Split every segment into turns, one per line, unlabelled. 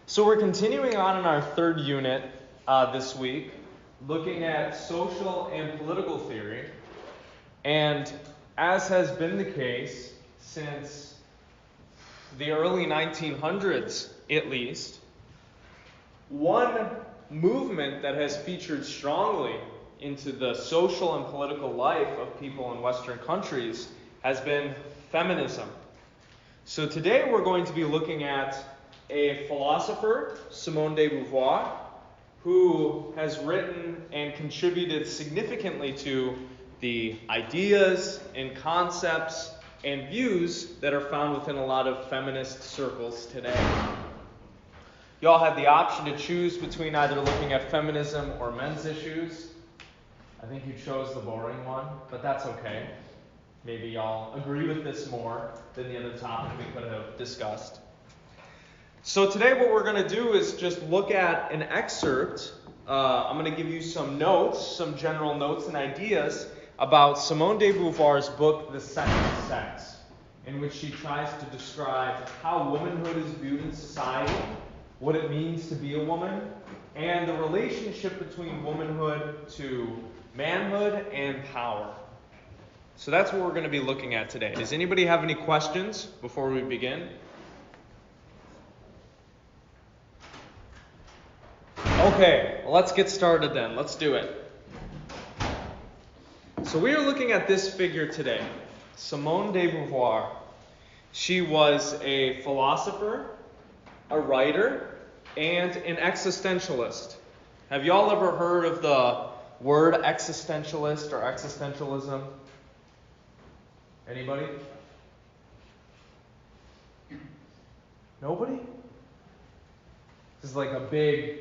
So we're continuing on in our third unit this week, looking at social and political theory. And as has been the case since the early 1900s, at least, one movement that has featured strongly into the social and political life of people in Western countries has been feminism. So today we're going to be looking at a philosopher, Simone de Beauvoir, who has written and contributed significantly to the ideas and concepts and views that are found within a lot of feminist circles today. You all have the option to choose between either looking at feminism or men's issues. I think you chose the boring one, but that's okay. Maybe y'all agree with this more than the other topic we could have discussed. So today what we're going to do is just look at an excerpt. I'm going to give you some notes, some general notes and ideas about Simone de Beauvoir's book, The Second Sex, in which she tries to describe how womanhood is viewed in society, what it means to be a woman, and the relationship between womanhood to manhood and power. So that's what we're going to be looking at today. Does anybody have any questions before we begin? Okay, let's get started then. Let's do it. So we are looking at this figure today, Simone de Beauvoir. She was a philosopher, a writer, and an existentialist. Have y'all ever heard of the word existentialist or existentialism? Anybody? Nobody? This is like a big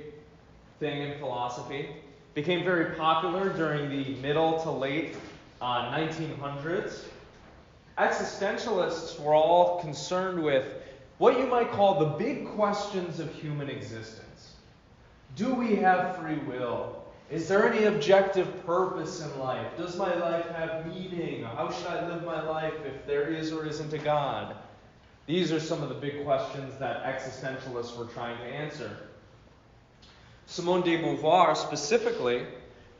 thing in philosophy. Became very popular during the middle to late 1900s. Existentialists were all concerned with what you might call the big questions of human existence. Do we have free will? Is there any objective purpose in life? Does my life have meaning? How should I live my life if there is or isn't a God? These are some of the big questions that existentialists were trying to answer. Simone de Beauvoir specifically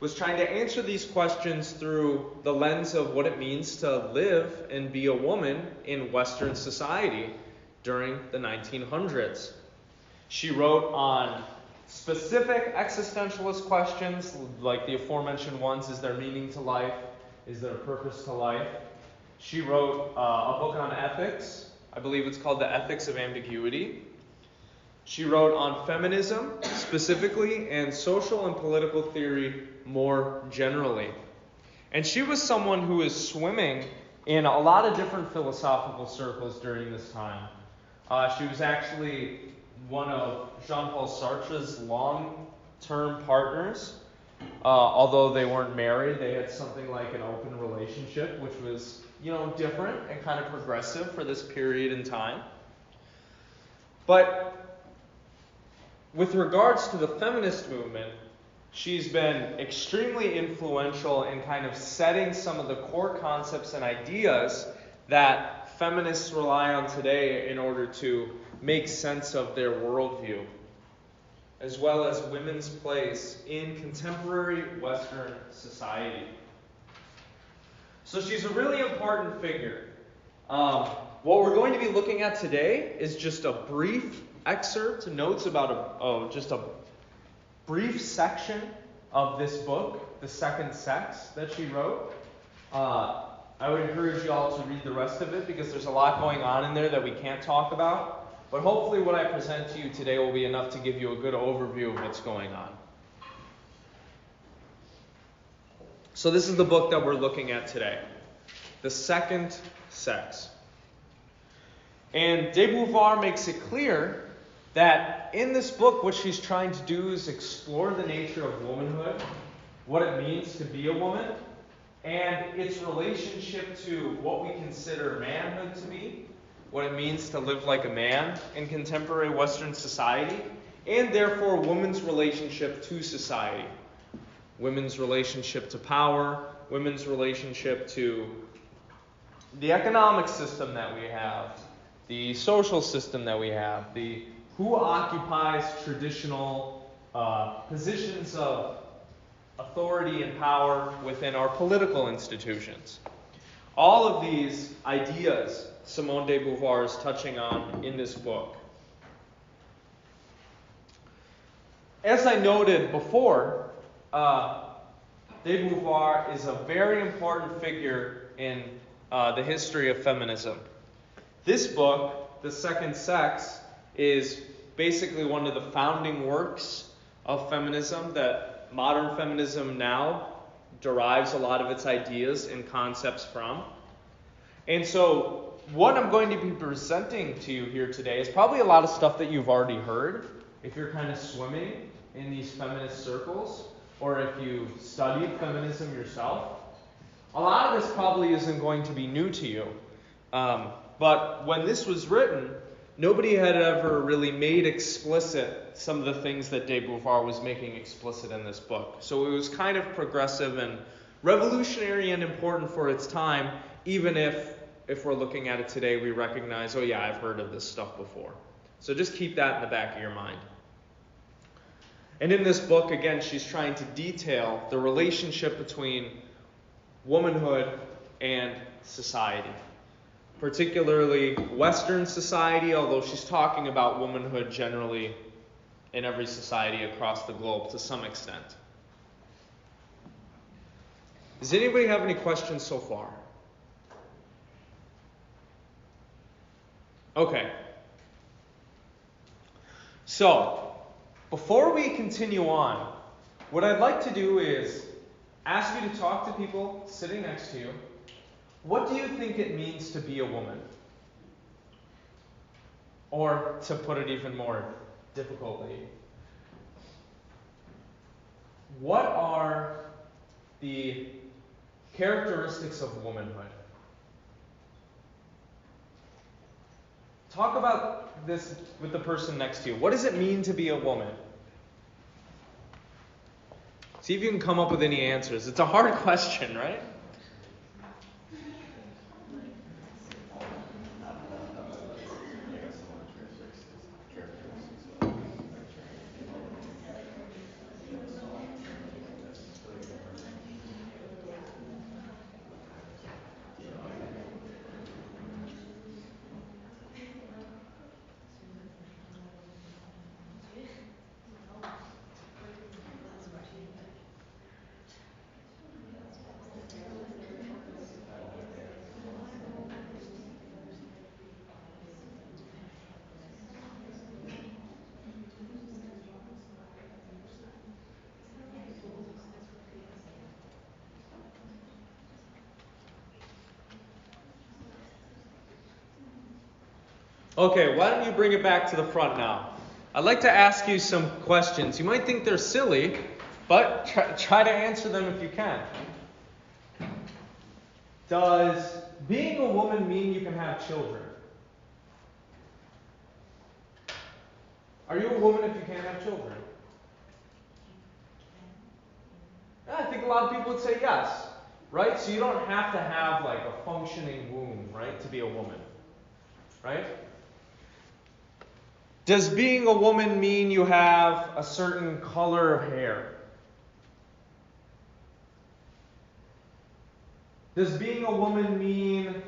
was trying to answer these questions through the lens of what it means to live and be a woman in Western society during the 1900s. She wrote on specific existentialist questions like the aforementioned ones: is there meaning to life? Is there a purpose to life? She wrote a book on ethics. I believe it's called The Ethics of Ambiguity. She wrote on feminism specifically and social and political theory more generally. And she was someone who was swimming in a lot of different philosophical circles during this time. She was actually one of Jean-Paul Sartre's long-term partners. Although they weren't married, they had something like an open relationship, which was, different and kind of progressive for this period in time. But with regards to the feminist movement, she's been extremely influential in kind of setting some of the core concepts and ideas that feminists rely on today in order to make sense of their worldview, as well as women's place in contemporary Western society. So she's a really important figure. What we're going to be looking at today is just a brief excerpt, notes about just a brief section of this book, The Second Sex, that she wrote. I would encourage you all to read the rest of it because there's a lot going on in there that we can't talk about. But hopefully what I present to you today will be enough to give you a good overview of what's going on. So this is the book that we're looking at today, The Second Sex. And de Beauvoir makes it clear that in this book, what she's trying to do is explore the nature of womanhood, what it means to be a woman, and its relationship to what we consider manhood to be, what it means to live like a man in contemporary Western society, and therefore women's relationship to society, women's relationship to power, women's relationship to the economic system that we have, the social system that we have, the who occupies traditional positions of authority and power within our political institutions. All of these ideas Simone de Beauvoir is touching on in this book. As I noted before, de Beauvoir is a very important figure in the history of feminism. This book, The Second Sex, is basically one of the founding works of feminism that modern feminism now derives a lot of its ideas and concepts from. And so what I'm going to be presenting to you here today is probably a lot of stuff that you've already heard if you're kind of swimming in these feminist circles, or if you studied feminism yourself. A lot of this probably isn't going to be new to you. But when this was written, nobody had ever really made explicit some of the things that de Beauvoir was making explicit in this book. So it was kind of progressive and revolutionary and important for its time, even if we're looking at it today, we recognize, oh yeah, I've heard of this stuff before. So just keep that in the back of your mind. And in this book, again, she's trying to detail the relationship between womanhood and society, particularly Western society, although she's talking about womanhood generally in every society across the globe to some extent. Does anybody have any questions so far? Okay. So, before we continue on, what I'd like to do is ask you to talk to people sitting next to you. What do you think it means to be a woman? Or, to put it even more difficultly, what are the characteristics of womanhood? Talk about this with the person next to you. What does it mean to be a woman? See if you can come up with any answers. It's a hard question, right? Okay, why don't you bring it back to the front now? I'd like to ask you some questions. You might think they're silly, but try to answer them if you can. Does being a woman mean you can have children? Are you a woman if you can't have children? Yeah, I think a lot of people would say yes, right? So you don't have to have like a functioning womb, right, to be a woman, right? Does being a woman mean you have a certain color of hair? Does being a woman mean...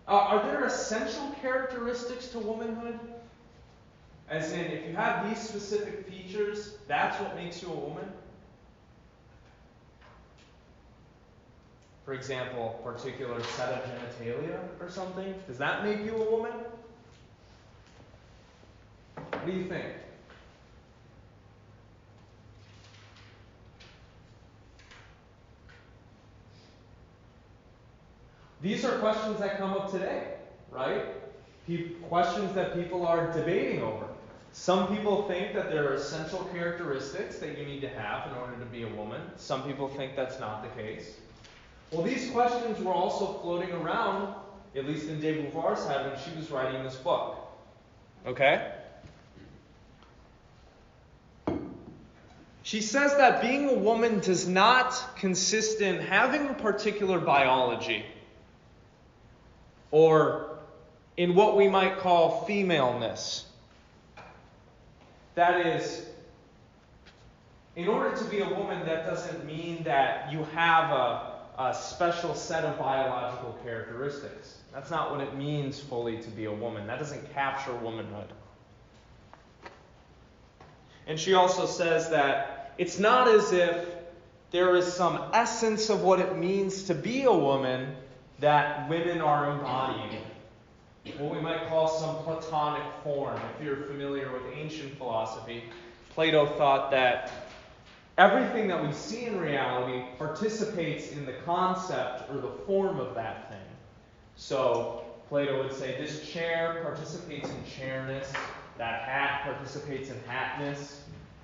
are there essential characteristics to womanhood? As in, if you have these specific features, that's what makes you a woman? For example, particular set of genitalia or something? Does that make you a woman? What do you think? These are questions that come up today, right? Questions that people are debating over. Some people think that there are essential characteristics that you need to have in order to be a woman. Some people think that's not the case. Well, these questions were also floating around, at least in de Beauvoir's head, when she was writing this book. Okay? She says that being a woman does not consist in having a particular biology, or in what we might call femaleness. That is, in order to be a woman, that doesn't mean that you have a special set of biological characteristics. That's not what it means fully to be a woman. That doesn't capture womanhood. And she also says that it's not as if there is some essence of what it means to be a woman that women are embodying. What we might call some Platonic form. If you're familiar with ancient philosophy, Plato thought that everything that we see in reality participates in the concept or the form of that thing. So Plato would say this chair participates in chairness, that hat participates in hatness.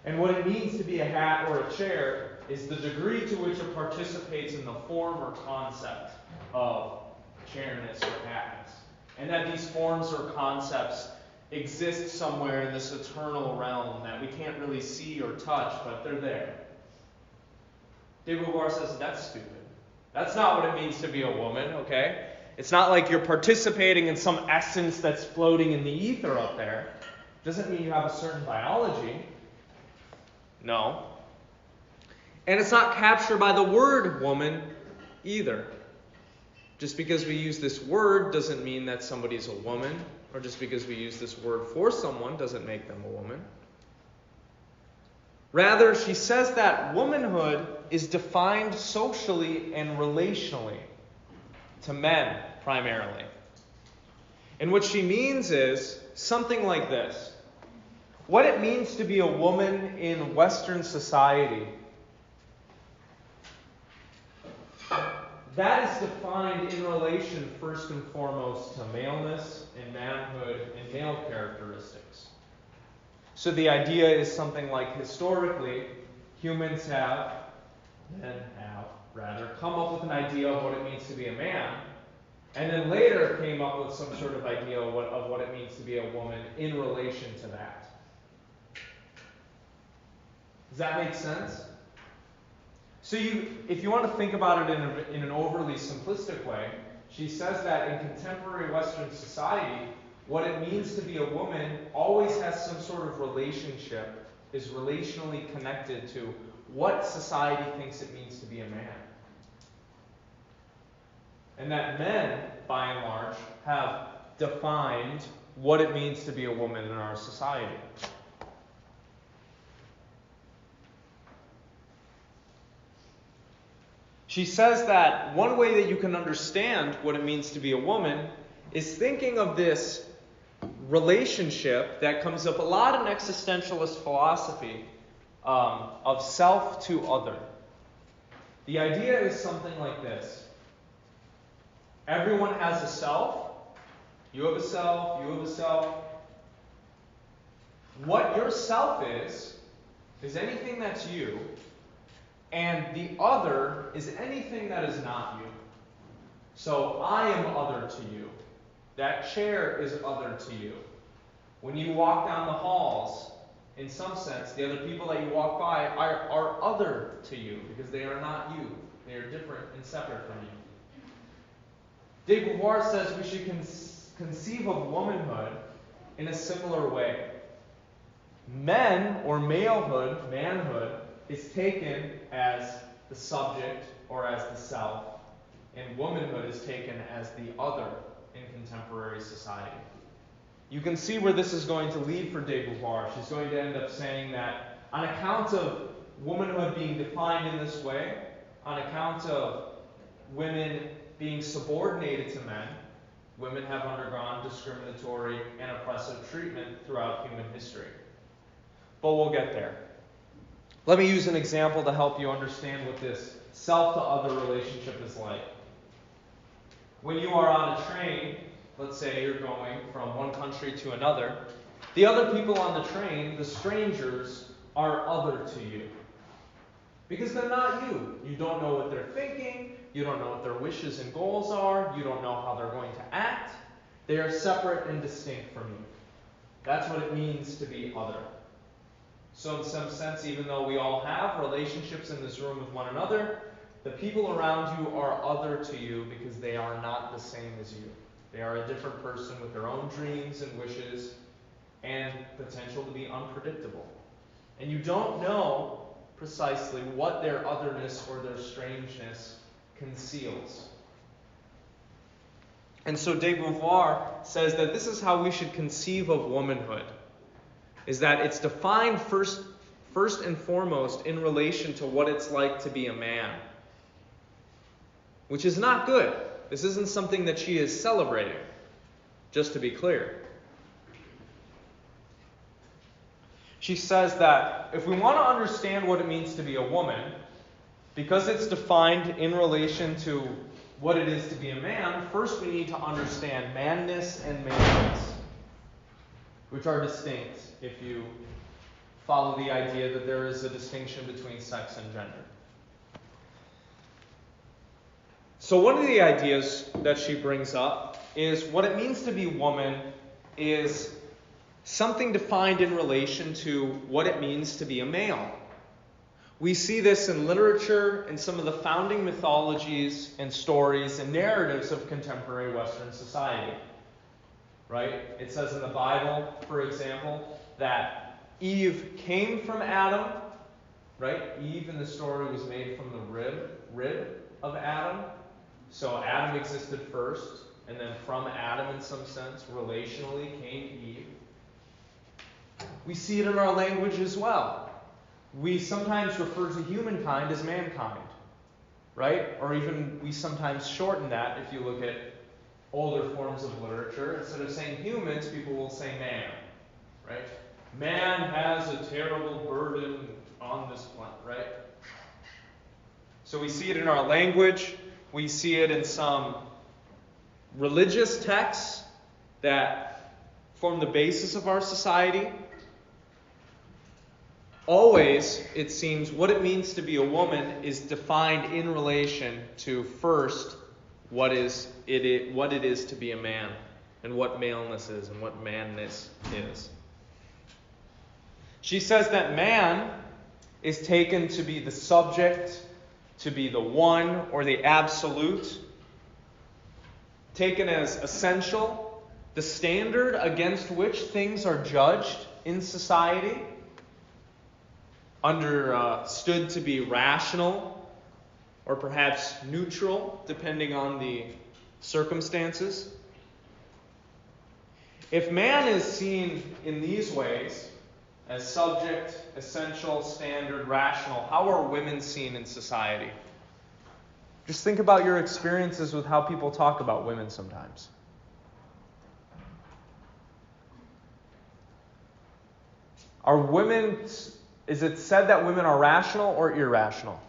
And what it means to be a hat or a chair is the degree to which it participates in the form or concept of chairness or hatness. And that these forms or concepts exist somewhere in this eternal realm that we can't really see or touch, but they're there. Beauvoir says that's stupid. That's not what it means to be a woman, okay? It's not like you're participating in some essence that's floating in the ether up there. Doesn't mean you have a certain biology. No. And it's not captured by the word woman either. Just because we use this word doesn't mean that somebody's a woman, or just because we use this word for someone doesn't make them a woman. Rather, she says that womanhood is defined socially and relationally to men primarily. And what she means is something like this. What it means to be a woman in Western society, that is defined in relation first and foremost to maleness and manhood and male characteristics. So the idea is something like historically, men have come up with an idea of what it means to be a man, and then later came up with some sort of idea of what it means to be a woman in relation to that. Does that make sense? So if you want to think about it in an overly simplistic way, she says that in contemporary Western society, what it means to be a woman always has some sort of relationship, is relationally connected to what society thinks it means to be a man. And that men, by and large, have defined what it means to be a woman in our society. She says that one way that you can understand what it means to be a woman is thinking of this relationship that comes up a lot in existentialist philosophy of self to other. The idea is something like this. Everyone has a self. You have a self. You have a self. What your self is anything that's you. And the other is anything that is not you. So I am other to you. That chair is other to you. When you walk down the halls, in some sense, the other people that you walk by are other to you because they are not you. They are different and separate from you. Beauvoir says we should conceive of womanhood in a similar way. Men, or malehood, manhood, is taken as the subject or as the self, and womanhood is taken as the other in contemporary society. You can see where this is going to lead for Beauvoir. She's going to end up saying that on account of womanhood being defined in this way, on account of women being subordinated to men, women have undergone discriminatory and oppressive treatment throughout human history. But we'll get there. Let me use an example to help you understand what this self-to-other relationship is like. When you are on a train, let's say you're going from one country to another, the other people on the train, the strangers, are other to you. Because they're not you. You don't know what they're thinking. You don't know what their wishes and goals are. You don't know how they're going to act. They are separate and distinct from you. That's what it means to be other. So in some sense, even though we all have relationships in this room with one another, the people around you are other to you because they are not the same as you. They are a different person with their own dreams and wishes and potential to be unpredictable. And you don't know precisely what their otherness or their strangeness conceals. And so de Beauvoir says that this is how we should conceive of womanhood, is that it's defined first and foremost in relation to what it's like to be a man, which is not good. This isn't something that she is celebrating, just to be clear. She says that if we want to understand what it means to be a woman, because it's defined in relation to what it is to be a man, first we need to understand manness and maleness, which are distinct if you follow the idea that there is a distinction between sex and gender. So one of the ideas that she brings up is what it means to be woman is something defined in relation to what it means to be a male. We see this in literature and some of the founding mythologies and stories and narratives of contemporary Western society. Right? It says in the Bible, for example, that Eve came from Adam. Right? Eve in the story was made from the rib of Adam. So Adam existed first, and then from Adam, in some sense, relationally came Eve. We see it in our language as well. We sometimes refer to humankind as mankind, right? Or even we sometimes shorten that if you look at older forms of literature. Instead of saying humans, people will say man, right? Man has a terrible burden on this planet, right? So we see it in our language. We see it in some religious texts that form the basis of our society. Always, it seems, what it means to be a woman is defined in relation to first what it is to be a man, and what maleness is and what manness is. She says that man is taken to be the subject, to be the one or the absolute, taken as essential, the standard against which things are judged in society, understood to be rational or perhaps neutral, depending on the circumstances. If man is seen in these ways, as subject, essential, standard, rational, how are women seen in society? Just think about your experiences with how people talk about women sometimes. Is it said that women are rational or irrational?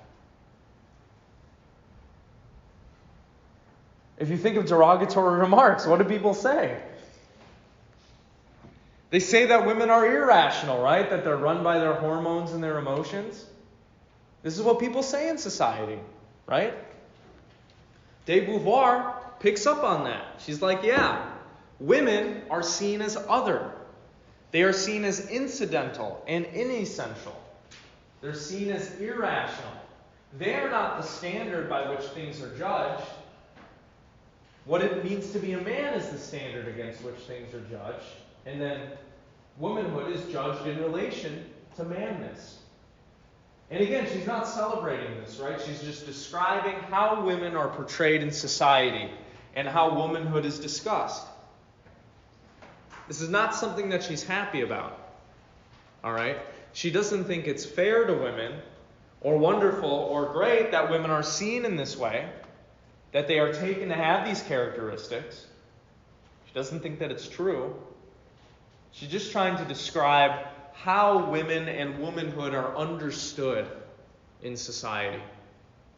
If you think of derogatory remarks, what do people say? They say that women are irrational, right? That they're run by their hormones and their emotions. This is what people say in society, right? De Beauvoir picks up on that. She's like, yeah, women are seen as other. They are seen as incidental and inessential. They're seen as irrational. They are not the standard by which things are judged. What it means to be a man is the standard against which things are judged. And then womanhood is judged in relation to manness. And again, she's not celebrating this, right? She's just describing how women are portrayed in society and how womanhood is discussed. This is not something that she's happy about. All right? She doesn't think it's fair to women or wonderful or great that women are seen in this way, that they are taken to have these characteristics. She doesn't think that it's true. She's just trying to describe how women and womanhood are understood in society.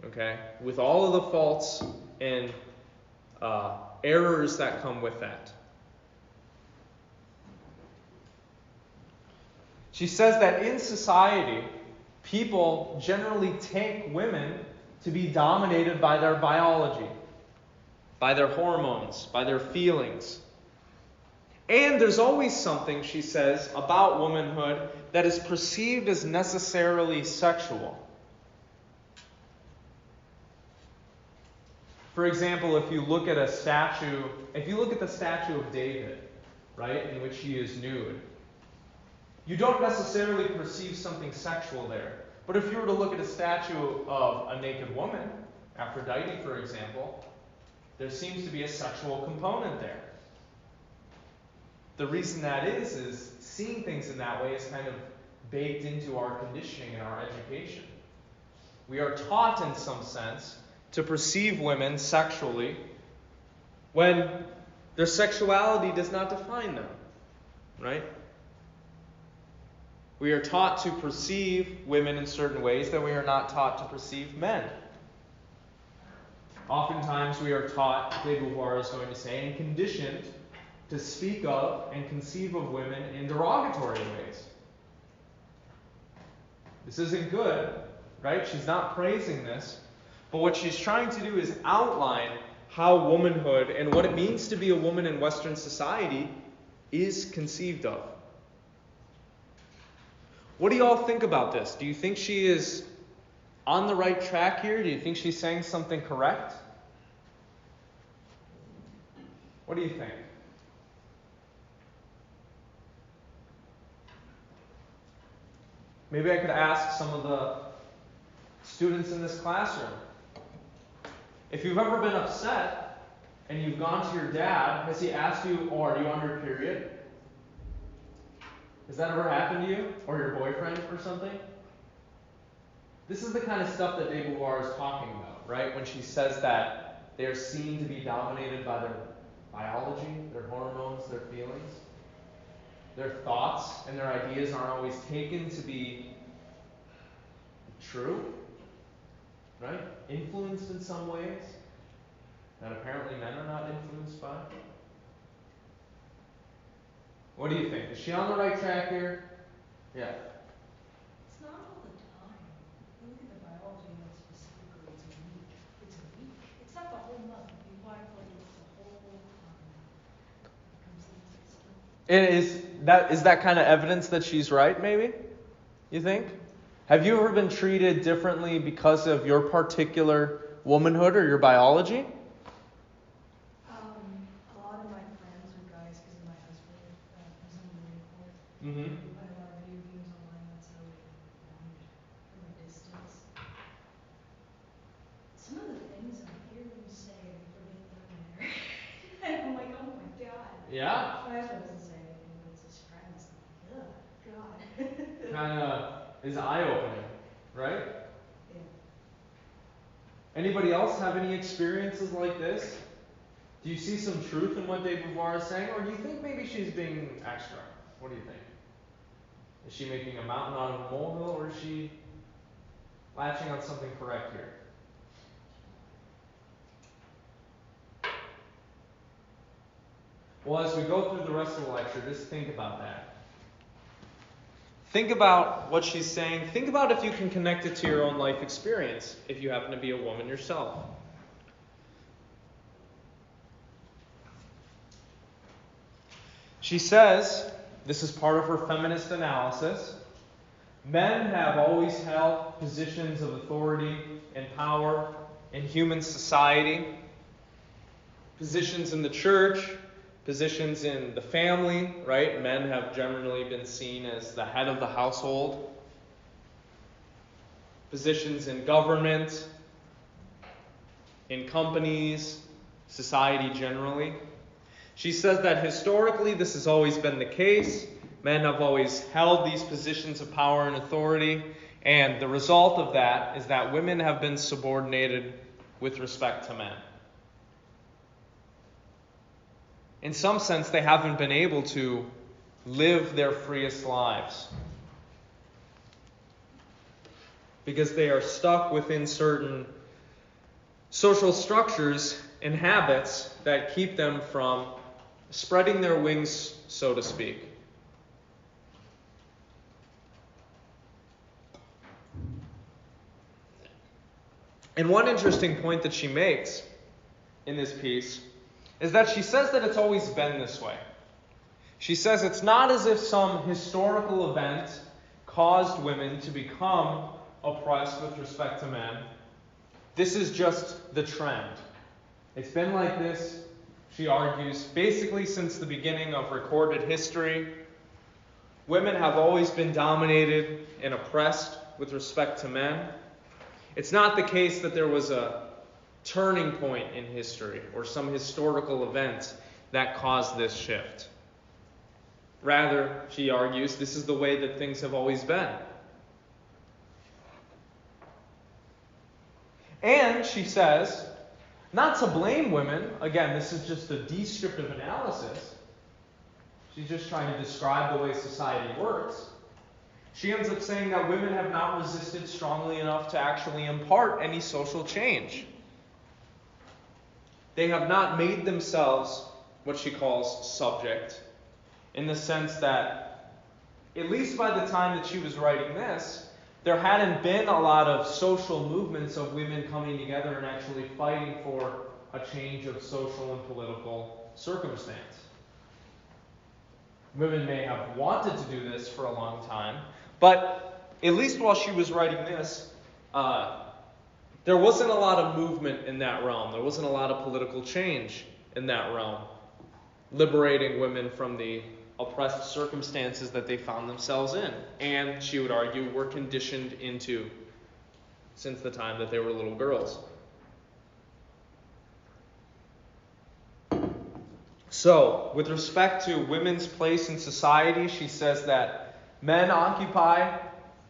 Okay? With all of the faults and errors that come with that. She says that in society, people generally take women to be dominated by their biology, by their hormones, by their feelings. And there's always something, she says, about womanhood that is perceived as necessarily sexual. For example, if you look at the statue of David, right, in which he is nude, you don't necessarily perceive something sexual there. But if you were to look at a statue of a naked woman, Aphrodite, for example, there seems to be a sexual component there. The reason that is seeing things in that way is kind of baked into our conditioning and our education. We are taught, in some sense, to perceive women sexually when their sexuality does not define them, right? We are taught to perceive women in certain ways that we are not taught to perceive men. Oftentimes we are taught, Beauvoir is going to say, and conditioned to speak of and conceive of women in derogatory ways. This isn't good, right? She's not praising this. But what she's trying to do is outline how womanhood and what it means to be a woman in Western society is conceived of. What do you all think about this? Do you think she is on the right track here? Do you think she's saying something correct? What do you think? Maybe I could ask some of the students in this classroom. If you've ever been upset and you've gone to your dad, has he asked you, oh, are you on your period? Has that ever happened to you? Or your boyfriend or something? This is the kind of stuff that Beauvoir is talking about, right? When she says that they are seen to be dominated by their biology, their hormones, their feelings. Their thoughts and their ideas aren't always taken to be true, right? Influenced in some ways that apparently men are not influenced by. What do you think? Is she on the right track here? Yeah.
It's not all the time. You look at the biology and it's specifically it's a week. It's a week. It's not the whole month. You apply for like it's the whole complete system.
Is that kind of evidence that she's right, maybe? You think? Have you ever been treated differently because of your particular womanhood or your biology?
A lot of my friends are guys because of my husband. He's on the Marine Corps.
Mm-hmm.
We play a lot of video games online. That's how we bond from a distance. Some of the things I hear them say, I forget them there. And I'm like, oh my God.
Yeah?
My husband doesn't say anything, but it's his friends. I'm like, ugh, God.
Kind of is eye-opening, right?
Yeah.
Anybody else have any experiences like this? Do you see some truth in what Beauvoir is saying, or do you think maybe she's being extra? What do you think? Is she making a mountain out of a molehill, or is she latching on something correct here? Well, as we go through the rest of the lecture, just think about that. Think about what she's saying. Think about if you can connect it to your own life experience, if you happen to be a woman yourself. She says, this is part of her feminist analysis, men have always held positions of authority and power in human society, positions in the church, positions in the family, right? Men have generally been seen as the head of the household. Positions in government, in companies, society generally. She says that historically this has always been the case. Men have always held these positions of power and authority, and the result of that is that women have been subordinated with respect to men. In some sense, they haven't been able to live their freest lives because they are stuck within certain social structures and habits that keep them from spreading their wings, so to speak. And one interesting point that she makes in this piece is that she says that it's always been this way. She says it's not as if some historical event caused women to become oppressed with respect to men. This is just the trend. It's been like this, she argues, basically since the beginning of recorded history. women have always been dominated and oppressed with respect to men. It's not the case that there was a turning point in history or some historical event that caused this shift. Rather, she argues, this is the way that things have always been. And she says, not to blame women, again, this is just a descriptive analysis. She's just trying to describe the way society works. She ends up saying that women have not resisted strongly enough to actually impart any social change. They have not made themselves what she calls subject, in the sense that, at least by the time that she was writing this, there hadn't been a lot of social movements of women coming together and actually fighting for a change of social and political circumstance. Women may have wanted to do this for a long time, but at least while she was writing this, there wasn't a lot of movement in that realm. There wasn't a lot of political change in that realm, liberating women from the oppressed circumstances that they found themselves in, and she would argue were conditioned into since the time that they were little girls. So, with respect to women's place in society, she says that men occupy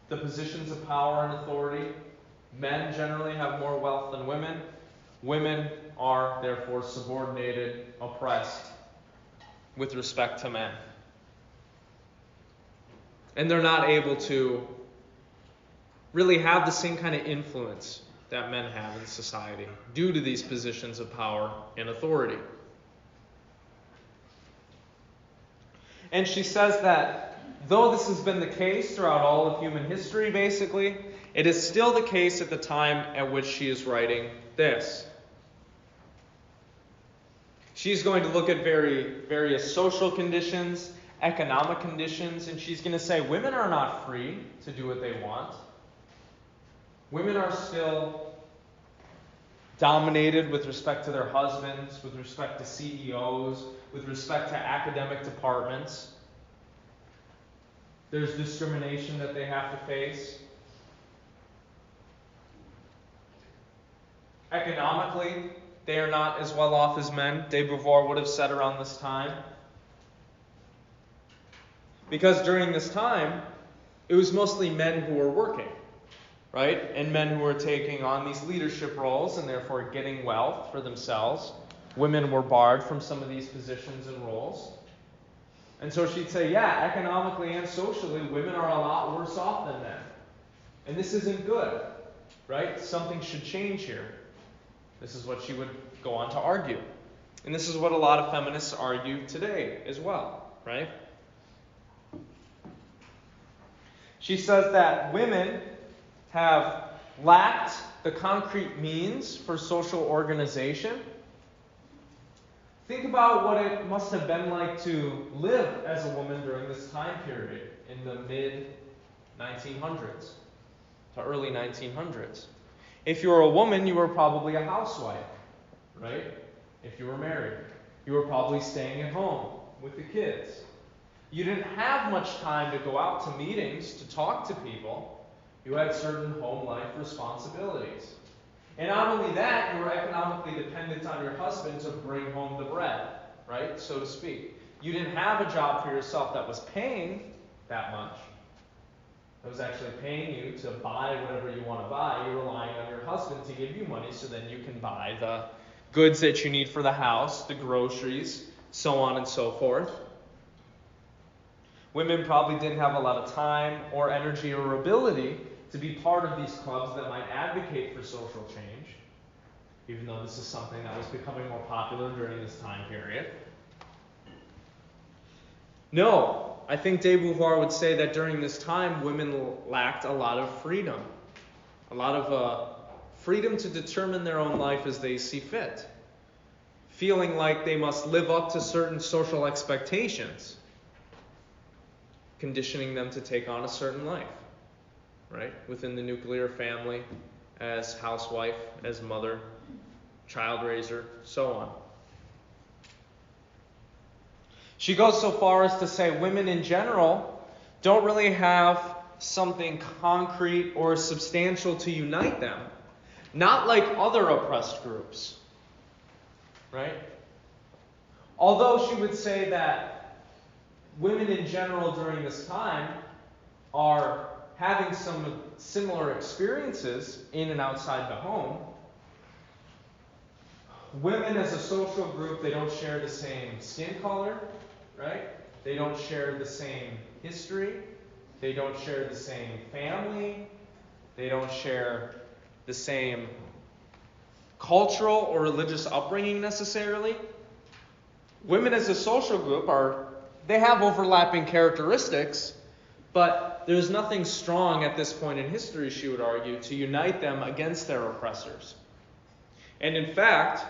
the positions of power and authority. Men generally have more wealth than women. Women are, therefore, subordinated, oppressed with respect to men. And they're not able to really have the same kind of influence that men have in society due to these positions of power and authority. And she says that though this has been the case throughout all of human history, basically, it is still the case at the time at which she is writing this. She's going to look at various social conditions, economic conditions, and she's going to say women are not free to do what they want. Women are still dominated with respect to their husbands, with respect to CEOs, with respect to academic departments. There's discrimination that they have to face. Economically, they are not as well off as men, Beauvoir would have said around this time. Because during this time, it was mostly men who were working, right? And men who were taking on these leadership roles and therefore getting wealth for themselves. Women were barred from some of these positions and roles. And so she'd say, yeah, economically and socially, women are a lot worse off than men. And this isn't good, right? Something should change here. This is what she would go on to argue. And this is what a lot of feminists argue today as well, right? She says that women have lacked the concrete means for social organization. Think about what it must have been like to live as a woman during this time period in the mid-1900s to early 1900s. If you were a woman, you were probably a housewife, right? If you were married, you were probably staying at home with the kids. You didn't have much time to go out to meetings to talk to people. You had certain home life responsibilities. And not only that, you were economically dependent on your husband to bring home the bread, right? So to speak. You didn't have a job for yourself that was paying that much. That was actually paying you to buy whatever you want to buy. You're relying on your husband to give you money so then you can buy the goods that you need for the house, the groceries, so on and so forth. Women probably didn't have a lot of time or energy or ability to be part of these clubs that might advocate for social change, even though this is something that was becoming more popular during this time period. No, I think Beauvoir would say that during this time, women lacked a lot of freedom. A lot of freedom to determine their own life as they see fit. Feeling like they must live up to certain social expectations, conditioning them to take on a certain life, right? Within the nuclear family, as housewife, as mother, child raiser, so on. She goes so far as to say women in general don't really have something concrete or substantial to unite them. Not like other oppressed groups. Right? Although she would say that women in general during this time are having some similar experiences in and outside the home, women as a social group, they don't share the same skin color, right? They don't share the same history. They don't share the same family. They don't share the same cultural or religious upbringing necessarily. Women as a social group they have overlapping characteristics, but there's nothing strong at this point in history, she would argue, to unite them against their oppressors. And in fact,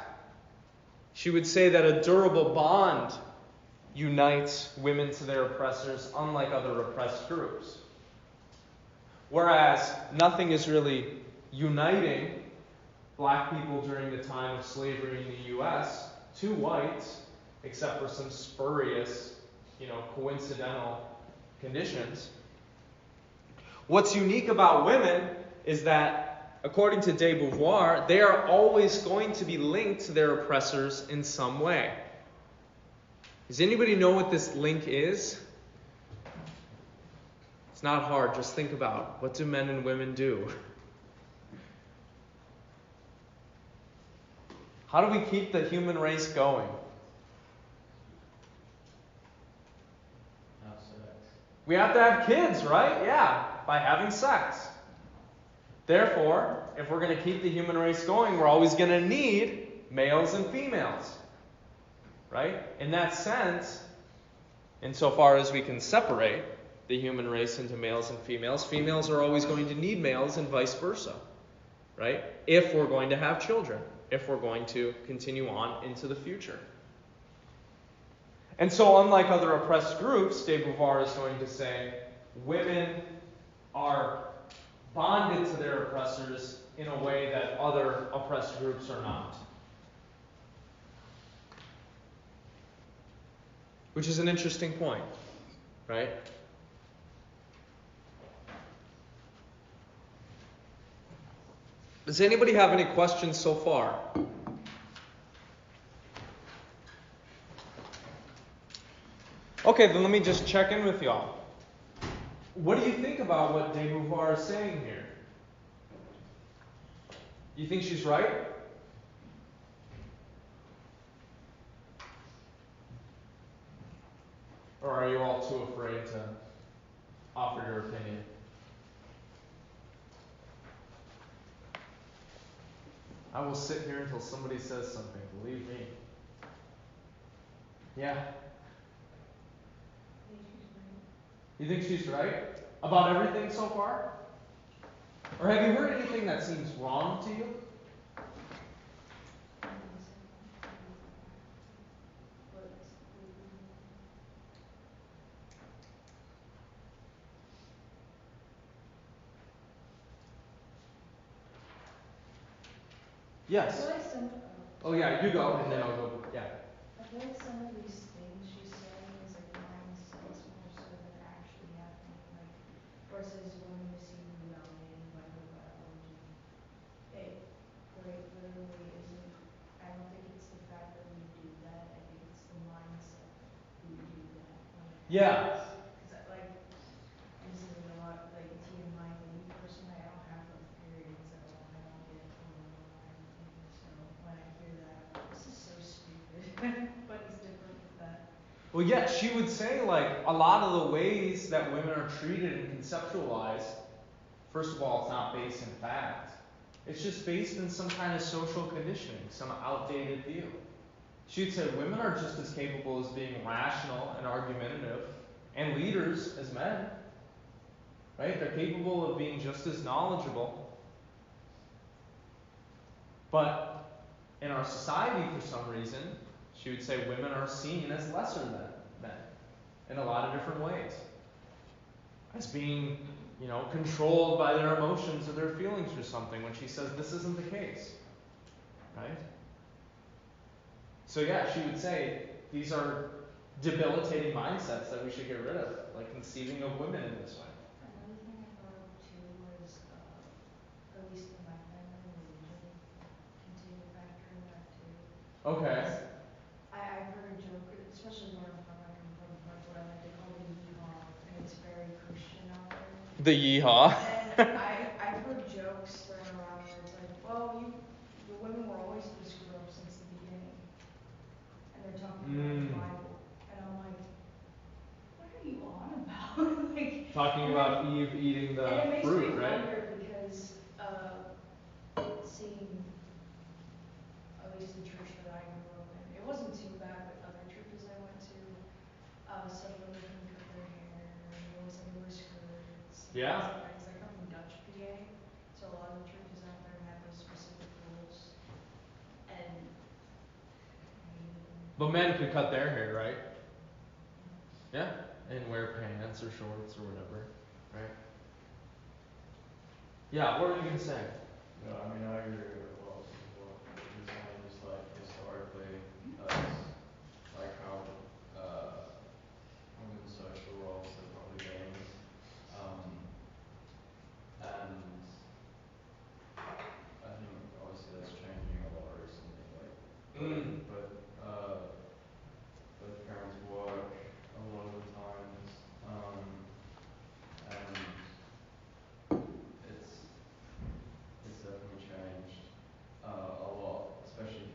she would say that a durable bond unites women to their oppressors, unlike other oppressed groups. Whereas nothing is really uniting black people during the time of slavery in the U.S. to whites, except for some spurious, coincidental conditions. What's unique about women is that, according to Beauvoir, they are always going to be linked to their oppressors in some way. Does anybody know what this link is? It's not hard. Just think about it. What do men and women do? How do we keep the human race going?
Have sex.
We have to have kids, right? Yeah, by having sex. Therefore, if we're going to keep the human race going, we're always going to need males and females. Right? In that sense, insofar as we can separate the human race into males and females, females are always going to need males and vice versa. Right? If we're going to have children, if we're going to continue on into the future. And so, unlike other oppressed groups, Beauvoir is going to say, women are bonded to their oppressors in a way that other oppressed groups are not. Which is an interesting point, right? Does anybody have any questions so far? Okay, then let me just check in with y'all. What do you think about what Beauvoir is saying here? You think she's right? Or are you all too afraid to offer your opinion? I will sit here until somebody says something, believe me. Yeah? You think she's right? About everything so far? Or have you heard anything that seems wrong to you? Yes.
I feel like
Oh yeah, you go, and then I'll go. Yeah.
I feel like some of these things she's saying is like common sense more so than actually happening. Like, versus wanting to seem validated by her biology. It quite literally isn't. I don't think it's the fact that we do that. I think it's the mindset that we do that when it
Yeah.
happens. Because like, this is a lot like TMI, but me personally, I don't have like periods at all. I don't get hormonal or anything. So when I hear that, I'm like, this is so stupid. But he's different with that.
Well, yeah, she would say, like, a lot of the ways that women are treated and conceptualized, first of all, it's not based in fact. It's just based in some kind of social conditioning, some outdated view. She'd say women are just as capable as being rational and argumentative, and leaders as men. Right? They're capable of being just as knowledgeable. But in our society, for some reason, she would say women are seen as lesser than men in a lot of different ways. As being, controlled by their emotions or their feelings or something, when she says this isn't the case. Right? So yeah, she would say these are debilitating mindsets that we should get rid of, like conceiving of women in this way.
Another thing I thought of too was, at least in my family, religion can take a factor in that too.
Okay.
I've heard a joke, especially where I'm from, I come from a part where I like to call it a yeehaw, and it's very Christian out there.
The yeehaw.
And I've heard jokes thrown around where it's like, well, the women were always the screw up since the beginning. And they're talking about the Bible. And I'm like, what are you on about? Like,
Talking about Eve eating the
and it makes
fruit,
me
right?
wonder because, seeing, at least the church that I grew up in, it wasn't too bad, but other churches I went to, some women couldn't cut their hair, and they always had to wear skirts.
Yeah.
Because I come from Dutch PA, so a lot of the churches out there had those specific rules. And I hated them.
But men could cut their hair, right? Yeah. And wear pants or shorts or whatever, right? Yeah, what were you going to say?
No, I mean, I agree with what you're saying, just like historically, that's like how women's social roles have probably been. And I think obviously that's changing a lot recently. Like, both parents work a lot of the times, and it's definitely changed a lot, especially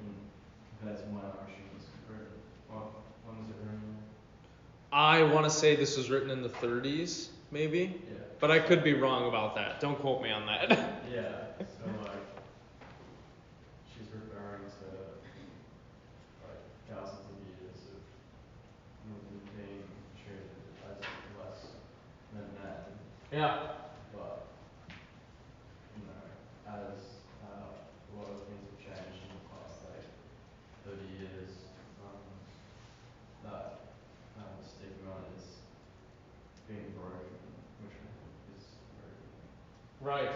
compared to when our machine was written. Well, when was it written?
I want to say this was written in the 30s, maybe?
Yeah.
But I could be wrong about that. Don't quote me on that.
Yeah, so like, she's referring to like thousands of years of women being treated as less than men.
Yeah.
But, you know, as a lot of things have changed in the past like 30 years, that stigma is being broken, which I think is very good.
Right.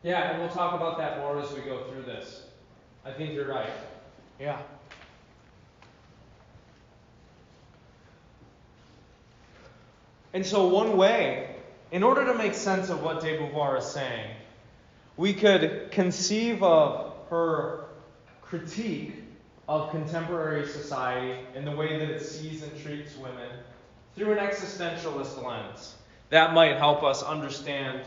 Yeah, and we'll talk about that more as we go through this. I think you're right. Yeah. And so one way, in order to make sense of what de Beauvoir is saying, we could conceive of her critique of contemporary society and the way that it sees and treats women through an existentialist lens. That might help us understand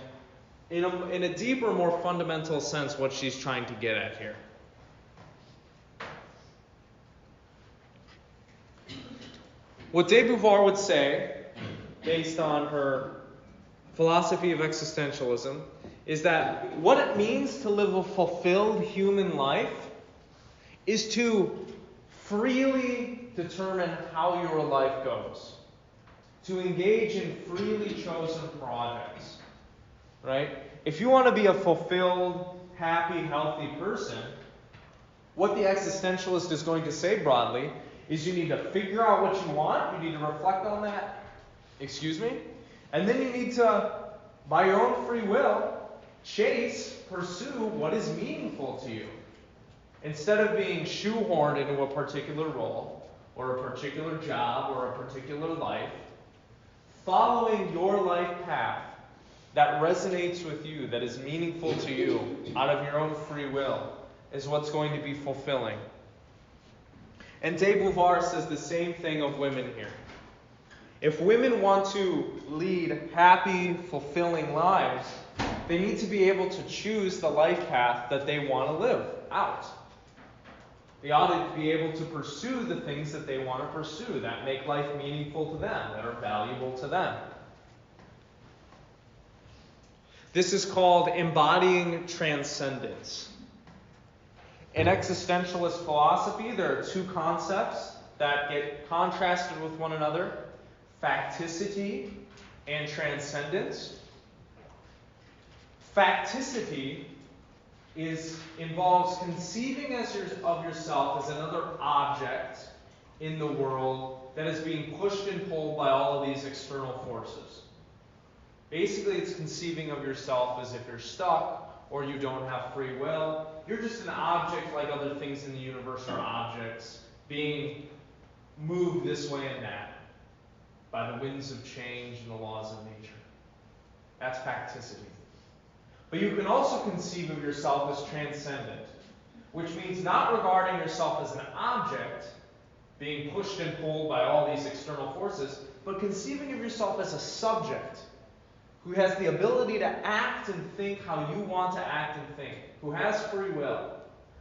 in a deeper, more fundamental sense what she's trying to get at here. What de Beauvoir would say, based on her philosophy of existentialism, is that what it means to live a fulfilled human life is to freely determine how your life goes, to engage in freely chosen projects, right? If you want to be a fulfilled, happy, healthy person, what the existentialist is going to say broadly is you need to figure out what you want, you need to reflect on that, and then you need to, by your own free will, pursue what is meaningful to you. Instead of being shoehorned into a particular role, or a particular job, or a particular life, following your life path that resonates with you, that is meaningful to you, out of your own free will, is what's going to be fulfilling. And de Beauvoir says the same thing of women here. If women want to lead happy, fulfilling lives, they need to be able to choose the life path that they want to live out. They ought to be able to pursue the things that they want to pursue, that make life meaningful to them, that are valuable to them. This is called embodying transcendence. In existentialist philosophy, there are two concepts that get contrasted with one another: facticity and transcendence. Facticity involves conceiving of yourself as another object in the world that is being pushed and pulled by all of these external forces. Basically, it's conceiving of yourself as if you're stuck or you don't have free will. You're just an object like other things in the universe are objects, being moved this way and that by the winds of change and the laws of nature. That's facticity. But you can also conceive of yourself as transcendent, which means not regarding yourself as an object being pushed and pulled by all these external forces, but conceiving of yourself as a subject who has the ability to act and think how you want to act and think, who has free will,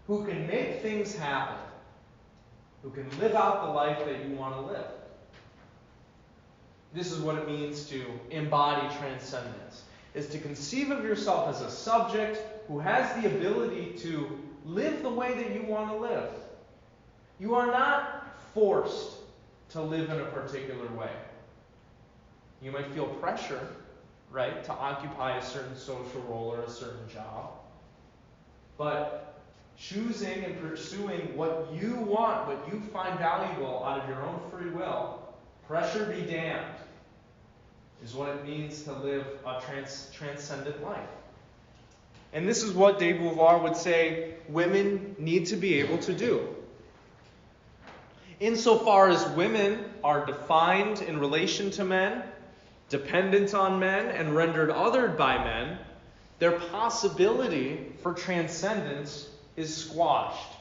who can make things happen, who can live out the life that you want to live. This is what it means to embody transcendence, is to conceive of yourself as a subject who has the ability to live the way that you want to live. You are not forced to live in a particular way. You might feel pressure, right, to occupy a certain social role or a certain job. But choosing and pursuing what you want, what you find valuable out of your own free will, pressure be damned, is what it means to live a transcendent life. And this is what Beauvoir would say women need to be able to do. Insofar as women are defined in relation to men, dependent on men, and rendered othered by men, their possibility for transcendence is squashed.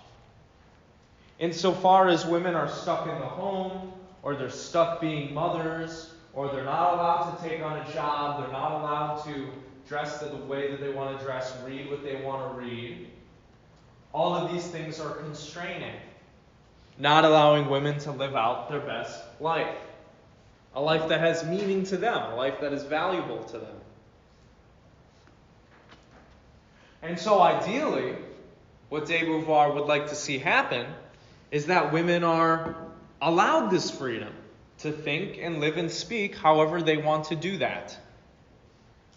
Insofar as women are stuck in the home, or they're stuck being mothers, or they're not allowed to take on a job, they're not allowed to dress the way that they want to dress, read what they want to read, all of these things are constraining, not allowing women to live out their best life. A life that has meaning to them, a life that is valuable to them. And so ideally, what Beauvoir would like to see happen is that women are allowed this freedom to think and live and speak however they want to do that,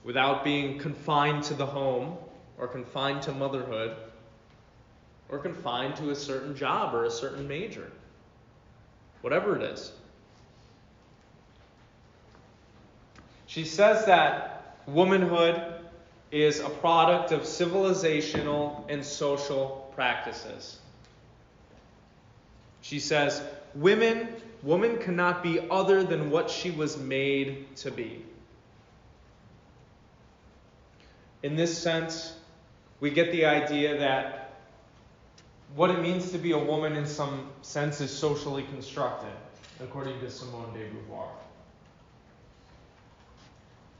without being confined to the home, or confined to motherhood, or confined to a certain job or a certain major. Whatever it is. She says that womanhood is a product of civilizational and social practices. She says, woman cannot be other than what she was made to be. In this sense, we get the idea that what it means to be a woman in some sense is socially constructed, according to Simone de Beauvoir.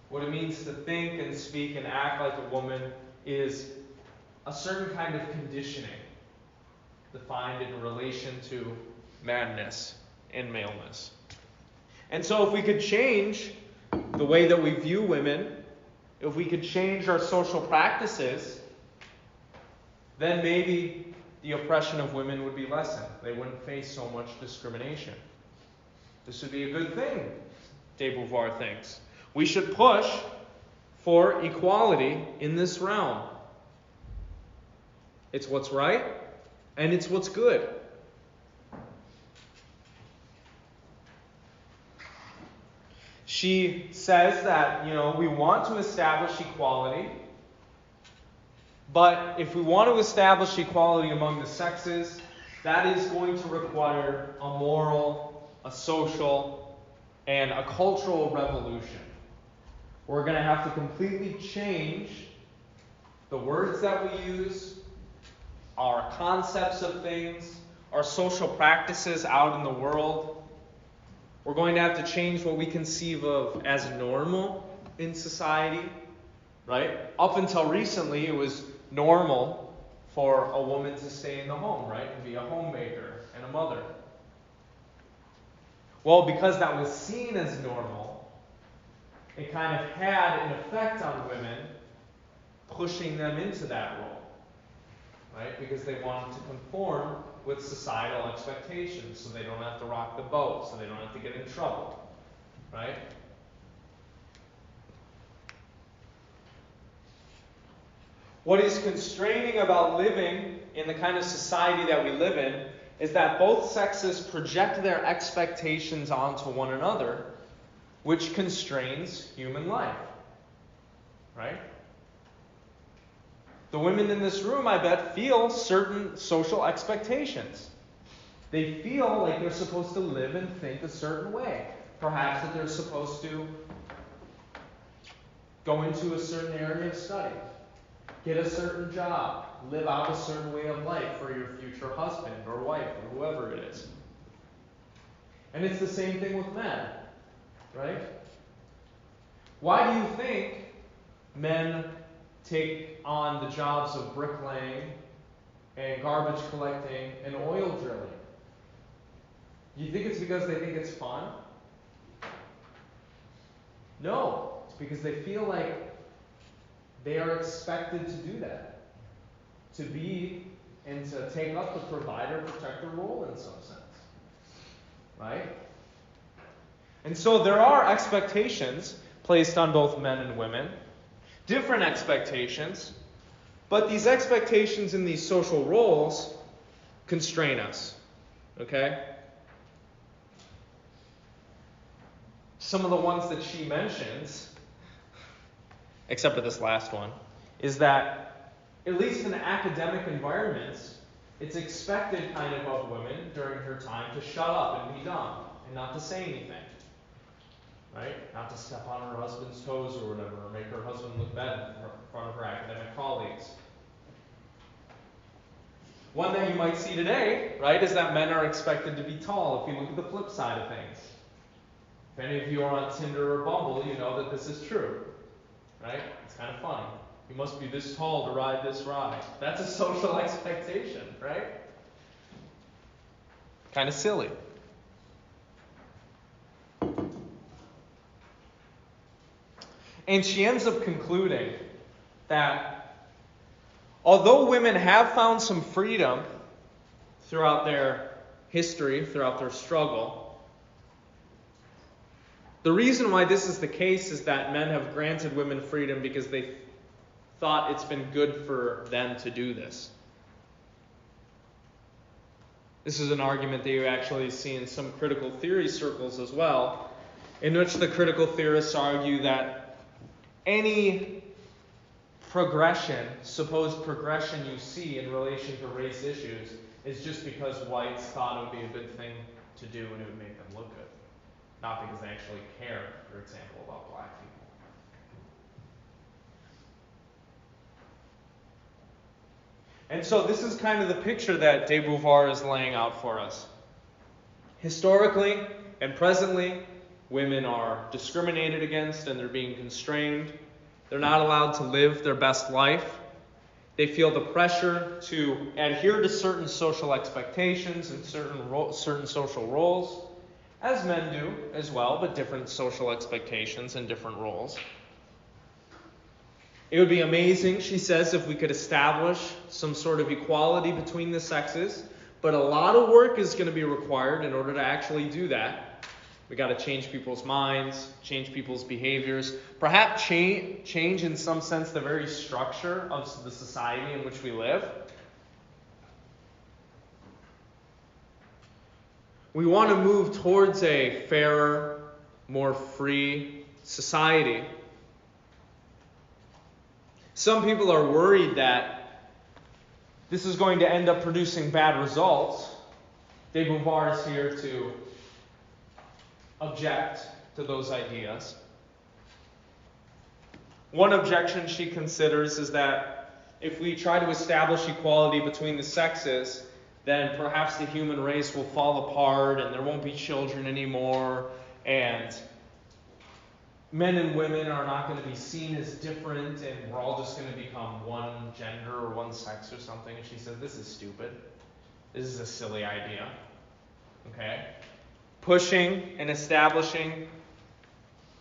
What it means to think and speak and act like a woman is a certain kind of conditioning defined in relation to manness and maleness. And so if we could change the way that we view women, if we could change our social practices, then maybe the oppression of women would be lessened. They wouldn't face so much discrimination. This would be a good thing, de Beauvoir thinks. We should push for equality in this realm. It's what's right, and it's what's good. She says that, we want to establish equality, but if we want to establish equality among the sexes, that is going to require a moral, a social, and a cultural revolution. We're going to have to completely change the words that we use, our concepts of things, our social practices out in the world. We're going to have to change what we conceive of as normal in society, right? Up until recently, it was normal for a woman to stay in the home, right? And be a homemaker and a mother. Well, because that was seen as normal, it kind of had an effect on women, pushing them into that role, right? Because they wanted to conform with societal expectations, so they don't have to rock the boat, so they don't have to get in trouble, right? What is constraining about living in the kind of society that we live in is that both sexes project their expectations onto one another, which constrains human life, right? The women in this room, I bet, feel certain social expectations. They feel like they're supposed to live and think a certain way. Perhaps that they're supposed to go into a certain area of study, get a certain job, live out a certain way of life for your future husband or wife or whoever it is. And it's the same thing with men, right? Why do you think men take on the jobs of bricklaying and garbage collecting and oil drilling? Do you think it's because they think it's fun? No, it's because they feel like they are expected to do that. To be and to take up the provider, protector role in some sense. Right? And so there are expectations placed on both men and women, different expectations, but these expectations in these social roles constrain us. Okay? Some of the ones that she mentions, except for this last one, is that at least in academic environments, it's expected kind of women during her time to shut up and be dumb and not to say anything. Right? Not to step on her husband's toes or whatever, or make her husband look bad in front of her academic colleagues. One that you might see today, right, is that men are expected to be tall if you look at the flip side of things. If any of you are on Tinder or Bumble, you know that this is true. Right? It's kind of funny. You must be this tall to ride this ride. That's a social expectation, right? Kind of silly. And she ends up concluding that although women have found some freedom throughout their history, throughout their struggle, the reason why this is the case is that men have granted women freedom because they thought it's been good for them to do this. This is an argument that you actually see in some critical theory circles as well, in which the critical theorists argue that any progression, supposed progression you see in relation to race issues is just because whites thought it would be a good thing to do and it would make them look good. Not because they actually care, for example, about black people. And so this is kind of the picture that de Beauvoir is laying out for us. Historically and presently, women are discriminated against and they're being constrained. They're not allowed to live their best life. They feel the pressure to adhere to certain social expectations and certain social roles, as men do as well, but different social expectations and different roles. It would be amazing, she says, if we could establish some sort of equality between the sexes, but a lot of work is going to be required in order to actually do that. We got to change people's minds, change people's behaviors, perhaps change in some sense the very structure of the society in which we live. We want to move towards a fairer, more free society. Some people are worried that this is going to end up producing bad results. De Beauvoir is here to object to those ideas. One objection she considers is that if we try to establish equality between the sexes, then perhaps the human race will fall apart and there won't be children anymore, and men and women are not going to be seen as different, and we're all just going to become one gender or one sex or something. And she says, this is stupid. This is a silly idea. Okay? Pushing and establishing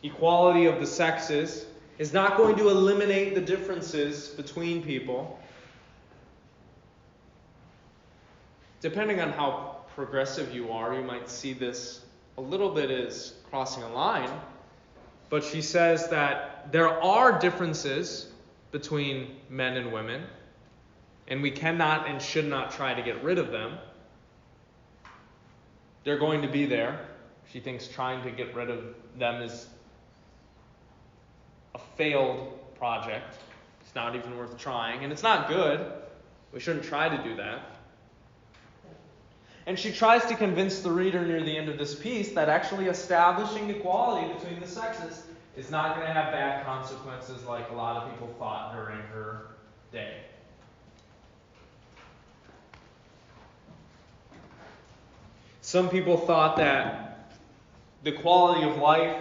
equality of the sexes is not going to eliminate the differences between people. Depending on how progressive you are, you might see this a little bit as crossing a line. But she says that there are differences between men and women, and we cannot and should not try to get rid of them. They're going to be there. She thinks trying to get rid of them is a failed project. It's not even worth trying, and it's not good. We shouldn't try to do that. And she tries to convince the reader near the end of this piece that actually establishing equality between the sexes is not going to have bad consequences like a lot of people thought during her day. Some people thought that the quality of life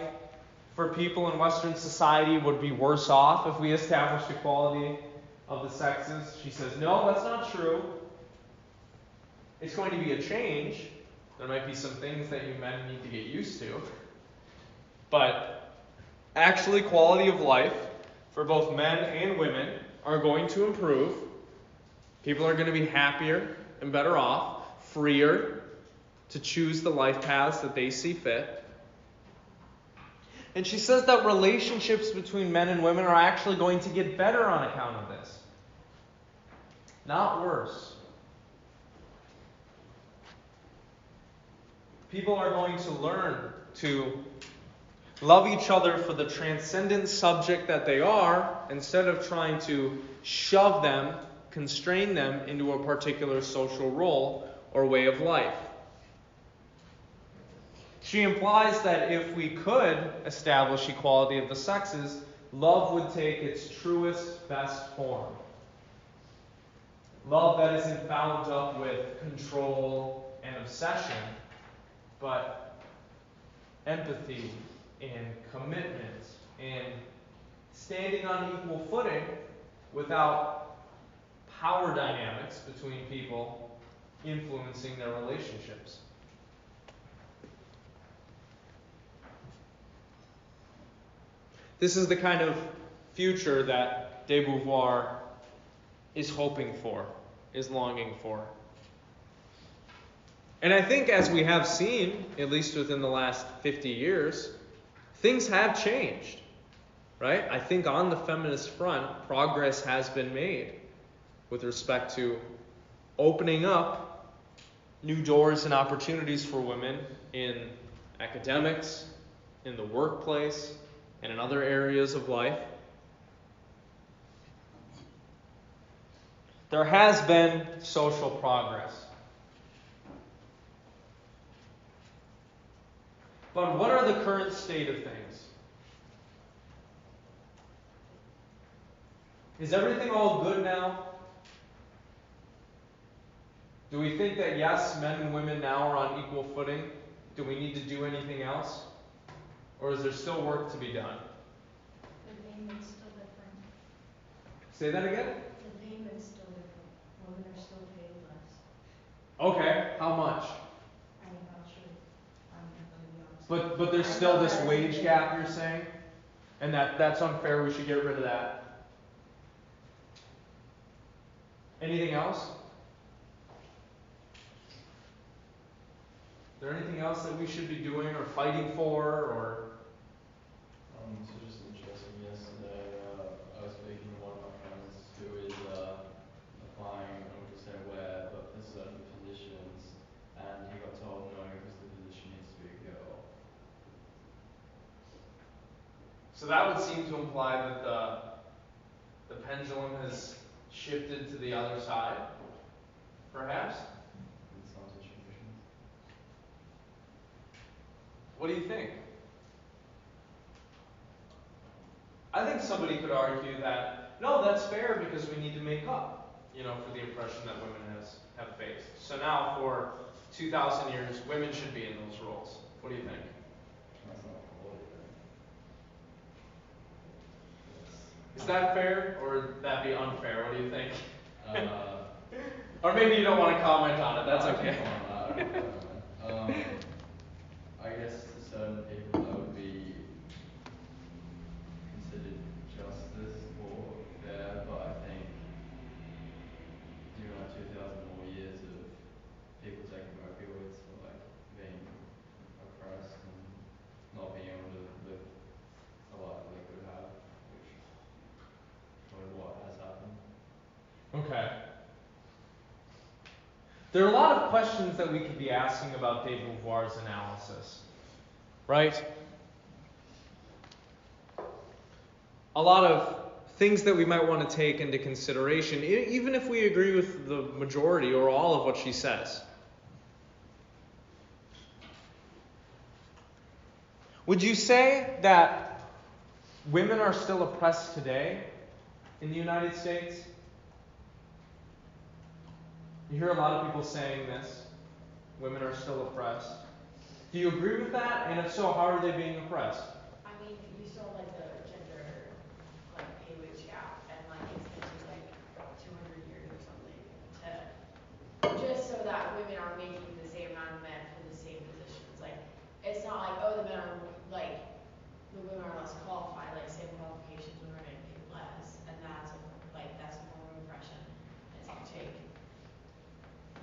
for people in Western society would be worse off if we established equality of the sexes. She says, no, that's not true. It's going to be a change. There might be some things that you men need to get used to. But actually, quality of life for both men and women are going to improve. People are going to be happier and better off, freer to choose the life paths that they see fit. And she says that relationships between men and women are actually going to get better on account of this, not worse. People are going to learn to love each other for the transcendent subject that they are, instead of trying to shove them, constrain them into a particular social role or way of life. She implies that if we could establish equality of the sexes, love would take its truest, best form. Love that isn't bound up with control and obsession, but empathy and commitment and standing on equal footing without power dynamics between people influencing their relationships. This is the kind of future that de Beauvoir is hoping for, is longing for. And I think, as we have seen, at least within the last 50 years, things have changed, right? I think on the feminist front, progress has been made with respect to opening up new doors and opportunities for women in academics, in the workplace, and in other areas of life. There has been social progress. But what are the current state of things? Is everything all good now? Do we think that, yes, men and women now are on equal footing? Do we need to do anything else? Or is there still work to be done?
The payment's still different.
Say that again?
The payment's still different. Women are still paid less.
Okay, how much?
I'm not sure. I'm gonna be honest.
But there's still this wage gap, you're saying? And that's unfair, we should get rid of that. Anything else? Is there anything else that we should be doing or fighting for, or?
So just interesting, yesterday, I was speaking to one of my friends who is applying, I wouldn't say where, but for certain positions, and he got told no because the position needs to be a girl.
So that would seem to imply that the pendulum has shifted to the other side, perhaps?
In some situations.
What do you think? I think somebody could argue that, no, that's fair because we need to make up, for the oppression that women have faced. So now for 2,000 years, women should be in those roles. What do you think?
That's not quality then.
Is that fair, or would that be unfair? What do you think?
Uh,
Or maybe you don't want to comment on it. That's
I
okay.
can comment on that, I guess to certain people that would be considered justice or fair, but I think you're gonna have 2,000 more years of people taking opioids for being oppressed and not being able to live a life that they could have, which is probably what has happened.
Okay. There are a lot of questions that we could be asking about de Beauvoir's analysis, right? A lot of things that we might want to take into consideration, even if we agree with the majority or all of what she says. Would you say that women are still oppressed today in the United States? You hear a lot of people saying this. Women are still oppressed. Do you agree with that? And if so, how are they being oppressed?
I mean, you saw like the gender, like pay wage gap, and like it's gonna take like 200 years or something to just so that women are making the same amount of men for the same positions. Like, it's not like, oh, the men are like, the women are less qualified, like same qualifications, women are getting paid less, and that's that's a form of oppression. It's gonna take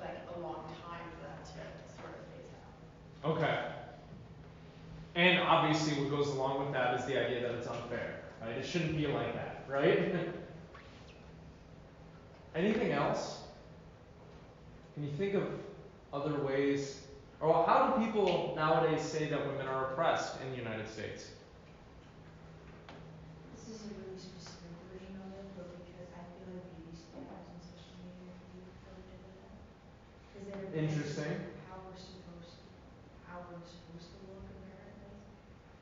like a long time for that to sort of phase out.
Okay. And obviously what goes along with that is the idea that it's unfair, right? It shouldn't be like that, right? Anything else? Can you think of other ways? Or how do people nowadays say that women are oppressed in the United States?
This is a really specific version of it, but because I feel like beauty standards and social media can be affiliated with that. Because it influences
Interesting.
how we're supposed to look apparently.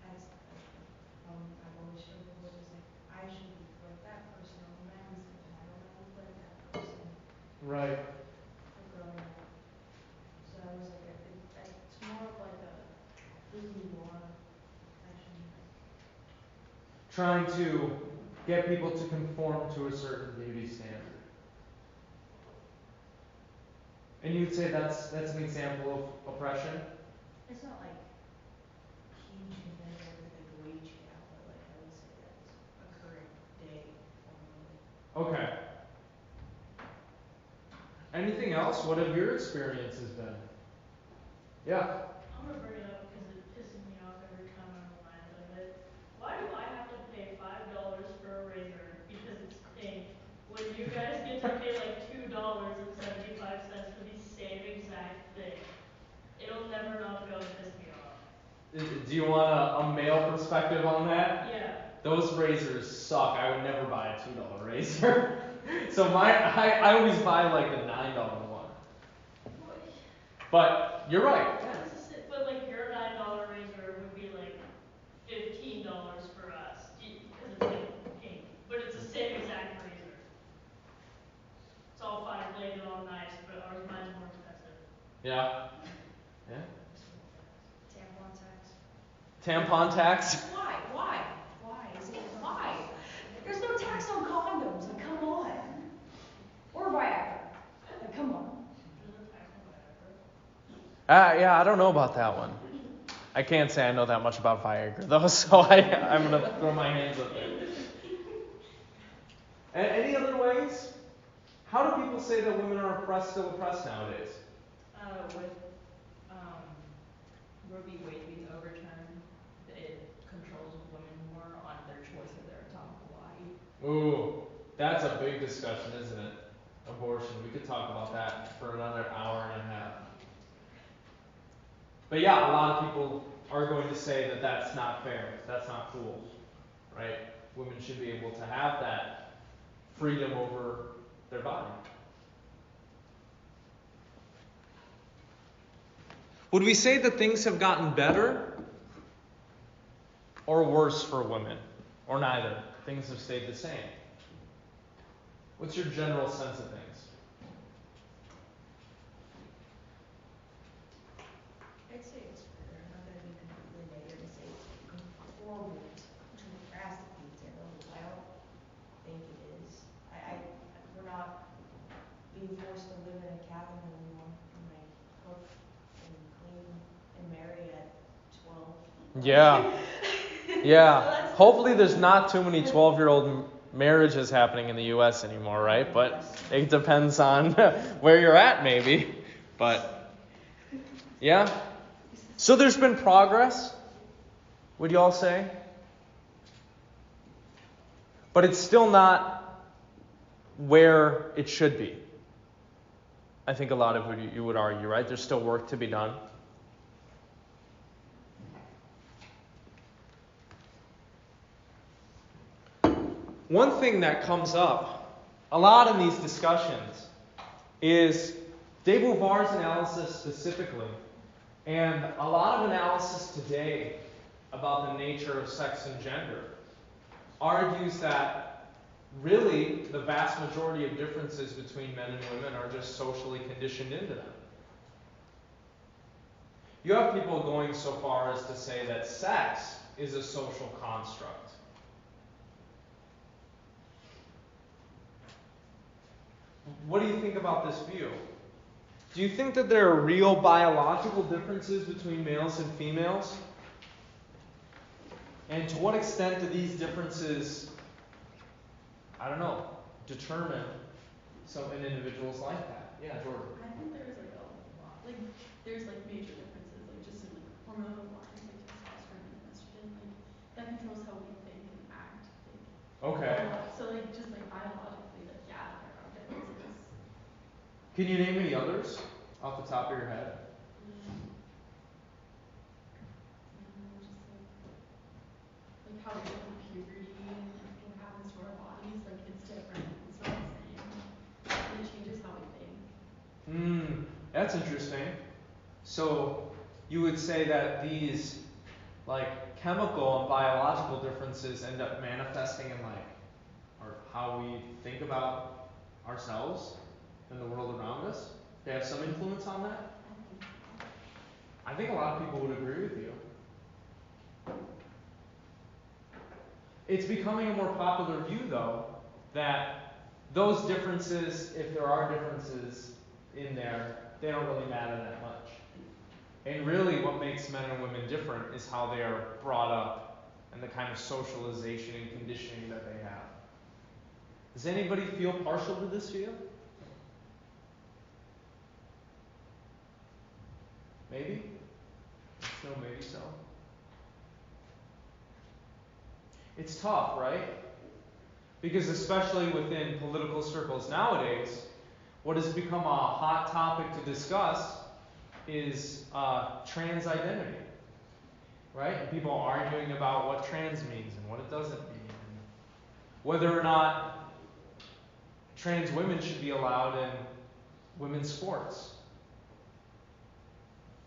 That's I've always struggled with is like I should look like that person on the magazine and I don't want to look like that person
Right.
for growing up. So I was like it's more of like a who you are fashion.
Trying to get people to conform to a certain beauty standard. And you would say that's an example of oppression?
It's not like huge compared to like the wage gap, but like I would say that's a current day form of it.
Okay. Anything else? What have your experiences been? Yeah.
I'm gonna bring it up because it pisses me off every time I'm reminded of it. Why do I have to pay $5 for a razor because it's pink when you guys get to pay like $2.75 for the same exact thing? It'll never not fail to piss me off.
Do you want a male perspective on that?
Yeah.
Those razors suck. I would never buy a $2 razor. So I always buy like the $9 one. But you're right. Yeah.
But like your $9 razor would be like $15 for us because it's like pink, but it's the same exact razor. It's all 5-bladed, all nice, but mine's more expensive.
Yeah. Yeah.
Tampon tax.
Tampon tax?
Why? Is it why? There's no tax on condoms, like come on. Or Viagra. Like come on.
There's a tax on Viagra.
Yeah, I don't know about that one. I can't say I know that much about Viagra though, so I'm gonna throw my hands up there. And any other ways? How do people say that women are still oppressed nowadays?
With Roe v. Wade being overturned, it controls women more on their choice of their atomic body.
Ooh, that's a big discussion, isn't it? Abortion. We could talk about that for another hour and a half. But yeah, a lot of people are going to say that that's not fair. That's not cool, right? Women should be able to have that freedom over their body. Would we say that things have gotten better or worse for women? Or neither? Things have stayed the same? What's your general sense of things?
I'd say it's fair. I'm not gonna be completely negative and say it's horrible, drastically terrible. I don't think it is. We're not being forced to live in a cabin anymore and like cook and clean and marry at 12.
Yeah. Yeah.
So
Hopefully there's not too many 12-year-old marriages happening in the US anymore, right? But it depends on where you're at maybe. But yeah. So there's been progress, would you all say? But it's still not where it should be. I think a lot of you would argue, right? There's still work to be done. One thing that comes up a lot in these discussions is Beauvoir's analysis specifically, and a lot of analysis today about the nature of sex and gender, argues that really the vast majority of differences between men and women are just socially conditioned into them. You have people going so far as to say that sex is a social construct. What do you think about this view? Do you think that there are real biological differences between males and females? And to what extent do these differences, I don't know, determine an individual's life path? Yeah, Jordan.
I think there's like a lot, like there's like major differences, like just in like hormonal wise, like testosterone and estrogen, like that controls how we think and act. Like,
Okay.
so like just like biologically, like yeah, there are differences.
Can you name any others off the top of your head?
Just like how we go through puberty and like what happens to our bodies, like it's different. It's not the same. And it changes how we think.
That's interesting. So you would say that these like chemical and biological differences end up manifesting in how we think about ourselves and the world around us? They have some influence on that? I think a lot of people would agree with you. It's becoming a more popular view, though, that those differences, if there are differences in there, they don't really matter that much. And really what makes men and women different is how they are brought up and the kind of socialization and conditioning that they have. Does anybody feel partial to this view? Maybe? No, maybe so. It's tough, right? Because especially within political circles nowadays, what has become a hot topic to discuss is trans identity. Right? And people are arguing about what trans means and what it doesn't mean. And whether or not trans women should be allowed in women's sports.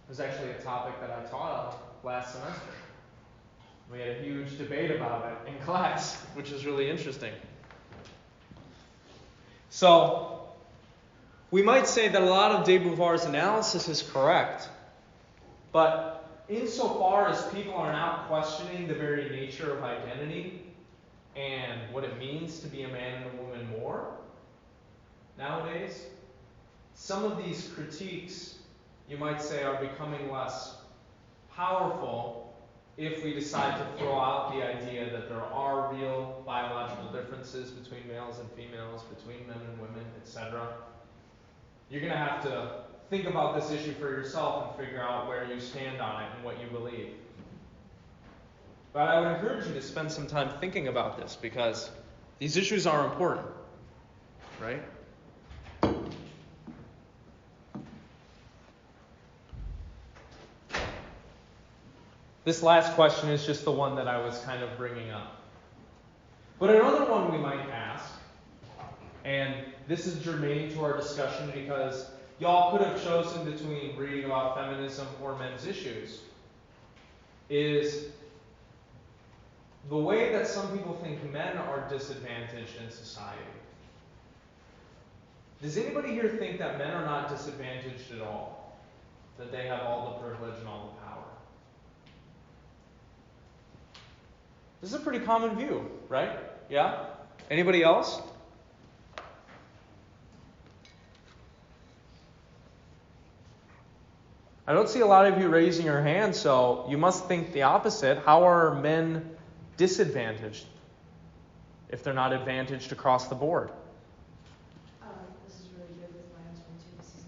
It was actually a topic that I taught on last semester. We had a huge debate about it in class, which is really interesting. So, we might say that a lot of Beauvoir's analysis is correct, but insofar as people are now questioning the very nature of identity and what it means to be a man and a woman more nowadays, some of these critiques, you might say, are becoming less powerful if we decide to throw out the idea that there are real biological differences between males and females, between men and women, etc. You're going to have to think about this issue for yourself and figure out where you stand on it and what you believe. But I would encourage you to spend some time thinking about this because these issues are important, right? This last question is just the one that I was kind of bringing up. But another one we might ask, and this is germane to our discussion because y'all could have chosen between reading about feminism or men's issues, is the way that some people think men are disadvantaged in society. Does anybody here think that men are not disadvantaged at all? That they have all the privilege and all the power? This is a pretty common view, right? Yeah? Anybody else? I don't see a lot of you raising your hand, so you must think the opposite. How are men disadvantaged if they're not advantaged across the board?
This is really good with my husband too. This is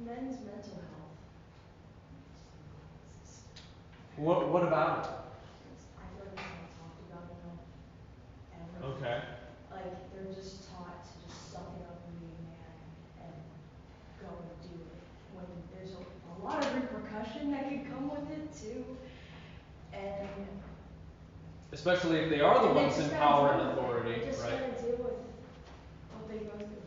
men's mental health.
What about it?
I feel like it's not talked about enough ever.
Okay.
Like they're just taught to just suck it up and be a man and go and do it. When there's a lot of repercussion that can come with it too. And
especially if they are the ones in power and authority,
they just
right?
gotta deal with what they go through.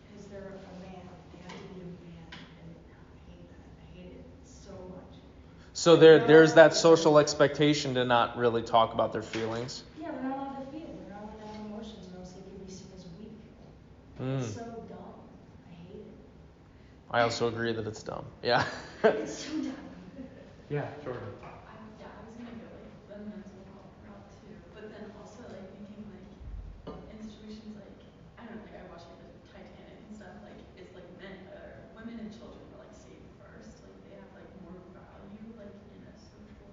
Because they're a man. They have to be a man. And I hate that. I hate it so much.
So there's that social expectation to not really talk about their feelings.
Yeah, they're not allowed to feel. They're not allowed to have emotions, or else they could be seen as weak. It's so dumb. I hate it.
I also agree that it's dumb. Yeah.
It's so dumb.
Yeah, Jordan.
I was gonna go like the mental health route too, but then also like thinking like in situations like I don't know, like I watch like the Titanic and stuff, like it's like women and children were like saved first, like they have like more value like in a social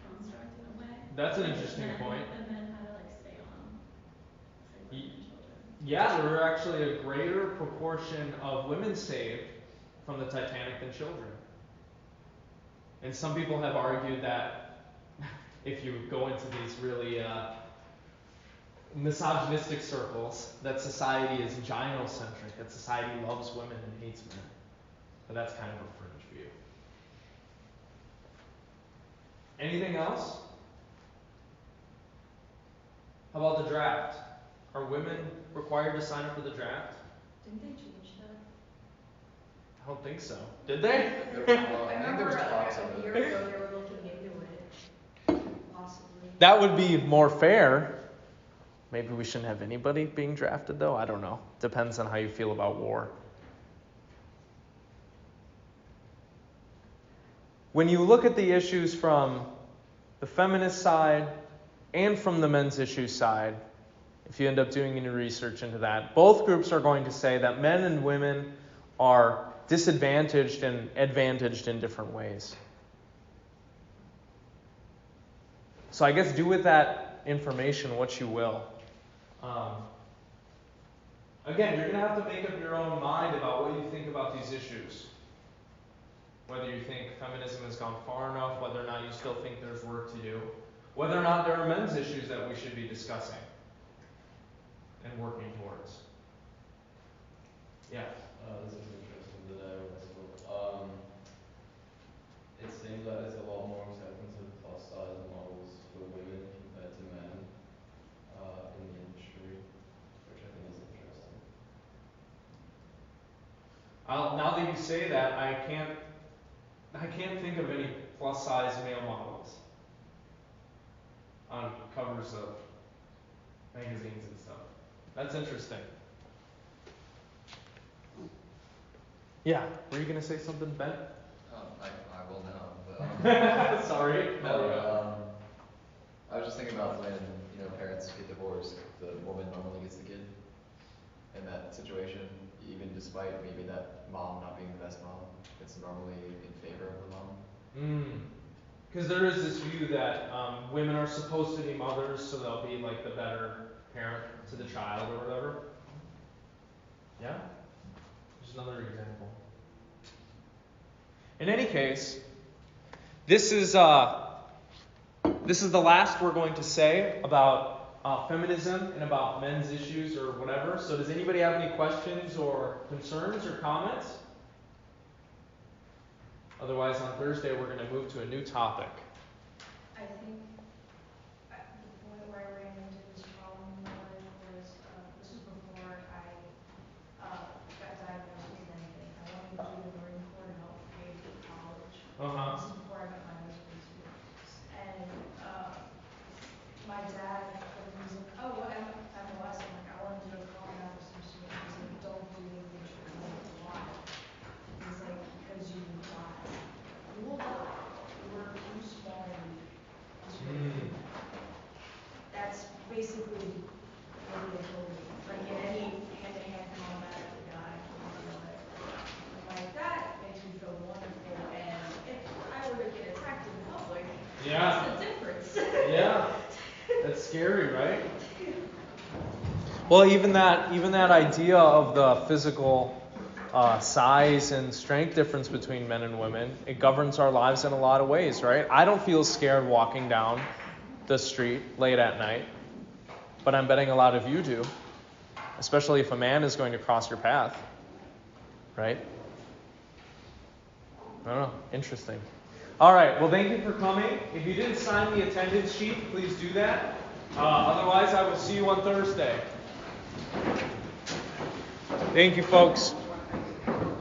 construct in a way.
That's an
Like,
interesting point.
The men had to like stay on. It's like women and children.
Yeah, there were actually a greater proportion of women saved from the Titanic than children. And some people have argued that if you go into these really misogynistic circles, that society is gynocentric, that society loves women and hates men. But that's kind of a fringe view. Anything else? How about the draft? Are women required to sign up for the draft?
Didn't they change that?
I don't think so. Did they?
I remember a year ago they were looking into it. Possibly.
That would be more fair. Maybe we shouldn't have anybody being drafted, though. I don't know. Depends on how you feel about war. When you look at the issues from the feminist side and from the men's issues side, if you end up doing any research into that, both groups are going to say that men and women are disadvantaged and advantaged in different ways. So I guess do with that information what you will. Again, you're going to have to make up your own mind about what you think about these issues. Whether you think feminism has gone far enough, whether or not you still think there's work to do, whether or not there are men's issues that we should be discussing and working towards. Yeah.
This is interesting that I also, it seems that there's a lot more acceptance of plus size models for women compared to men in the industry, which I think is interesting.
Now that you say that, I can't think of any plus size male models on covers of magazines and stuff. That's interesting. Yeah, were you going to say something, Ben?
I will now. But,
Sorry.
no, I was just thinking about when parents get divorced, the woman normally gets the kid in that situation, even despite maybe that mom not being the best mom. It's normally in favor of the mom.
Because there is this view that women are supposed to be mothers, so they'll be like the better parent to the child or whatever. Yeah? Just another example. In any case, this is the last we're going to say about feminism and about men's issues or whatever. So does anybody have any questions or concerns or comments? Otherwise, on Thursday, we're going to move to a new topic.
I think the point where I ran into this problem was this was before I got diagnosed with anything. I wanted to do the Marine Corps to help pay for college. This is before I met my husband too. And my dad, when he was like, oh, what MLS? I'm like, I want to do a common after some student. He's like, don't do anything traumatic. Why? He's like, because you will die. You will die. We're too small and weak to do that. That's basically what he told me. Like in any hand-to-hand combat with a guy, I'm like, that makes me feel wonderful. And if I were to get attacked in public, what's the difference?
Yeah. That's scary, right? Well, even that idea of the physical size and strength difference between men and women, it governs our lives in a lot of ways, right? I don't feel scared walking down the street late at night, but I'm betting a lot of you do, especially if a man is going to cross your path, right? I don't know. Interesting. All right. Well, thank you for coming. If you didn't sign the attendance sheet, please do that. Otherwise, I will see you on Thursday. Thank you, folks.